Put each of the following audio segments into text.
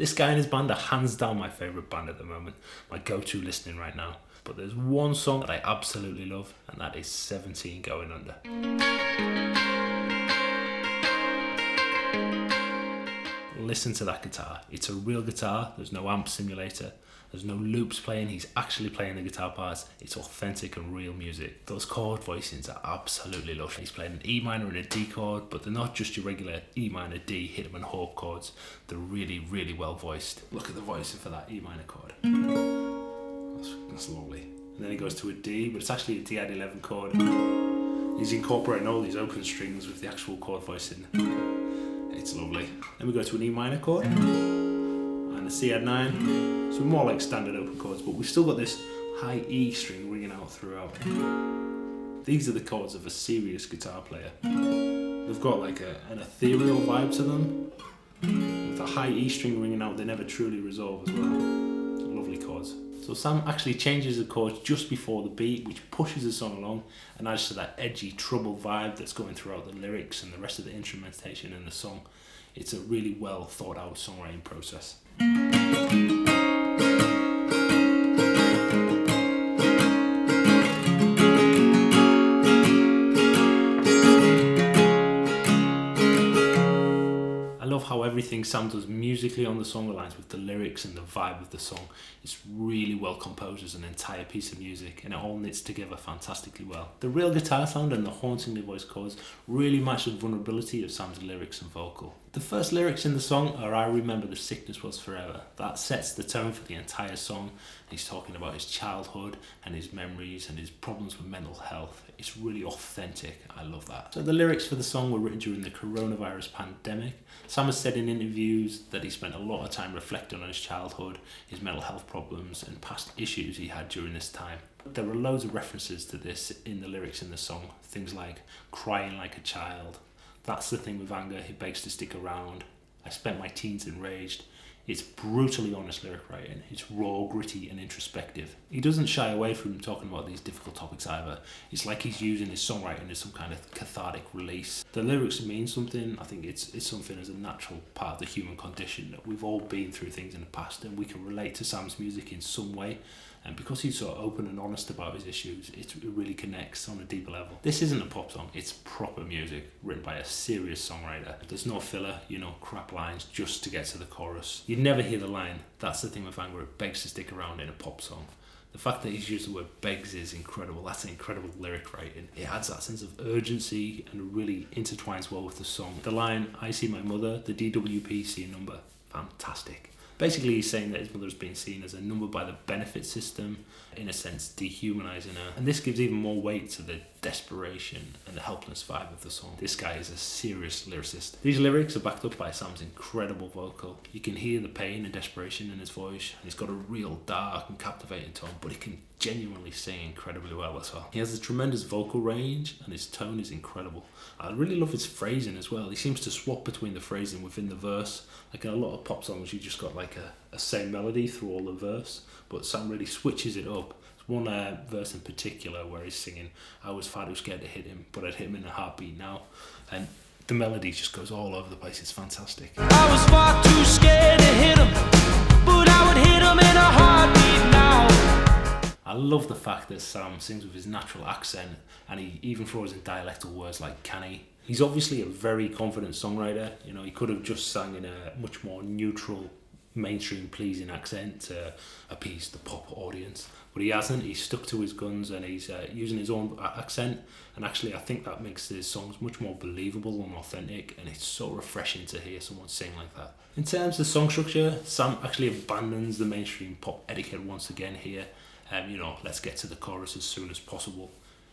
This guy and his band are hands down my favourite band at the moment, my go-to listening right now. But there's one song that I absolutely love, and that is 17 Going Under. Listen to that guitar. It's a real guitar. There's no amp simulator. There's no loops playing. He's actually playing the guitar parts. It's authentic and real music. Those chord voicings are absolutely lush. He's playing an E minor and a D chord, but they're not just your regular E minor, D, hit 'em and hope chords. They're really, really well voiced. Look at the voicing for that E minor chord. That's lovely. And then he goes to a D, but it's actually a D add 11 chord. He's incorporating all these open strings with the actual chord voicing. It's lovely. Then we go to an E minor chord and a C add 9. So more like standard open chords, but we've still got this high E string ringing out throughout. These are the chords of a serious guitar player. They've got like an ethereal vibe to them. With the high E string ringing out, they never truly resolve as well. Lovely chords. So Sam actually changes the chords just before the beat, which pushes the song along and adds to that edgy, troubled vibe that's going throughout the lyrics and the rest of the instrumentation in the song. It's a really well thought out songwriting process. How everything Sam does musically on the song aligns with the lyrics and the vibe of the song. It's really well composed as an entire piece of music, and it all knits together fantastically well. The real guitar sound and the hauntingly voiced chords really match the vulnerability of Sam's lyrics and vocal. The first lyrics in the song are "I remember the sickness was forever." That sets the tone for the entire song. He's talking about his childhood and his memories and his problems with mental health. It's really authentic. I love that. So the lyrics for the song were written during the coronavirus pandemic. Sam has said in interviews that he spent a lot of time reflecting on his childhood, his mental health problems and past issues he had during this time. There are loads of references to this in the lyrics in the song. Things like crying like a child. That's the thing with anger, it begs to stick around. I spent my teens enraged. It's brutally honest lyric writing. It's raw, gritty and introspective. He doesn't shy away from talking about these difficult topics either. It's like he's using his songwriting as some kind of cathartic release. The lyrics mean something. I think it's something as a natural part of the human condition, that we've all been through things in the past and we can relate to Sam's music in some way. And because he's so open and honest about his issues, it really connects on a deeper level. This isn't a pop song, it's proper music written by a serious songwriter. There's no filler, crap lines just to get to the chorus. You never hear the line, "That's the thing with anger, it begs to stick around" in a pop song. The fact that he's used the word begs is incredible. That's an incredible lyric writing. It adds that sense of urgency and really intertwines well with the song. The line, "I see my mother, the DWP number," fantastic. Basically, he's saying that his mother's been seen as a number by the benefit system, in a sense dehumanising her. And this gives even more weight to the desperation and the helpless vibe of the song. This guy is a serious lyricist. These lyrics are backed up by Sam's incredible vocal. You can hear the pain and desperation in his voice. And he's got a real dark and captivating tone, but he can genuinely sing incredibly well as well. He has a tremendous vocal range and his tone is incredible. I really love his phrasing as well. He seems to swap between the phrasing within the verse. Like in a lot of pop songs, you just got like a same melody through all the verse, but Sam really switches it up. There's one verse in particular where he's singing, "I was far too scared to hit him, but I'd hit him in a heartbeat now." And the melody just goes all over the place. It's fantastic. I was far too scared to hit him, but I would hit him in a heartbeat now. I love the fact that Sam sings with his natural accent and he even throws in dialectal words like "canny." He's obviously a very confident songwriter. He could have just sang in a much more neutral, mainstream pleasing accent to appease the pop audience, but he hasn't. He's stuck to his guns and he's using his own accent, and actually I think that makes his songs much more believable and authentic, and it's so refreshing to hear someone sing like that. In terms of song structure, Sam actually abandons the mainstream pop etiquette once again here. Let's get to the chorus as soon as possible.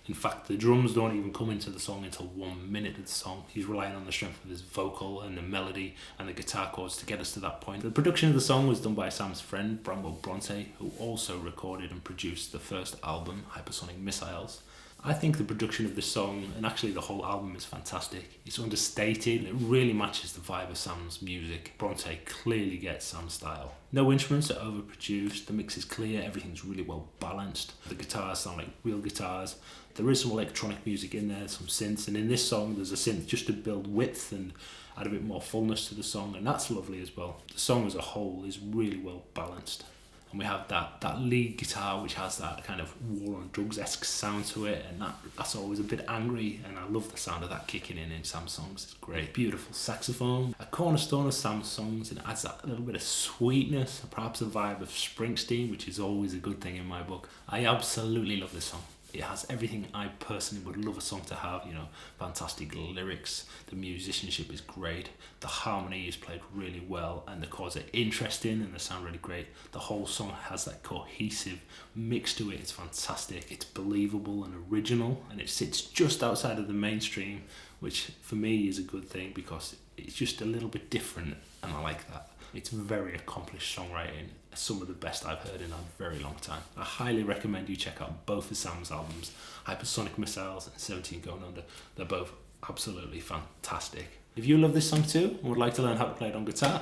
In fact, the drums don't even come into the song until 1 minute of the song. He's relying on the strength of his vocal and the melody and the guitar chords to get us to that point. The production of the song was done by Sam's friend, Bramwell Bronte, who also recorded and produced the first album, Hypersonic Missiles. I think the production of this song, and actually the whole album, is fantastic. It's understated, it really matches the vibe of Sam's music. Bronte clearly gets Sam's style. No instruments are overproduced, the mix is clear, everything's really well balanced. The guitars sound like real guitars. There is some electronic music in there, some synths, and in this song there's a synth just to build width and add a bit more fullness to the song, and that's lovely as well. The song as a whole is really well balanced. And we have that lead guitar which has that kind of War on Drugs-esque sound to it, and that's always a bit angry, and I love the sound of that kicking in Sam's songs. It's great. Beautiful saxophone, a cornerstone of Sam's songs, and it adds that little bit of sweetness, perhaps a vibe of Springsteen, which is always a good thing in my book. I absolutely love this song. It has everything I personally would love a song to have, you know, fantastic lyrics, the musicianship is great, the harmony is played really well, and the chords are interesting and they sound really great. The whole song has that cohesive mix to it, it's fantastic, it's believable and original, and it sits just outside of the mainstream, which for me is a good thing because it's just a little bit different, and I like that. It's very accomplished songwriting, some of the best I've heard in a very long time. I highly recommend you check out both of Sam's albums, Hypersonic Missiles and 17 Going Under. They're both absolutely fantastic. If you love this song too and would like to learn how to play it on guitar,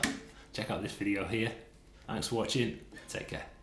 check out this video here. Thanks for watching, take care.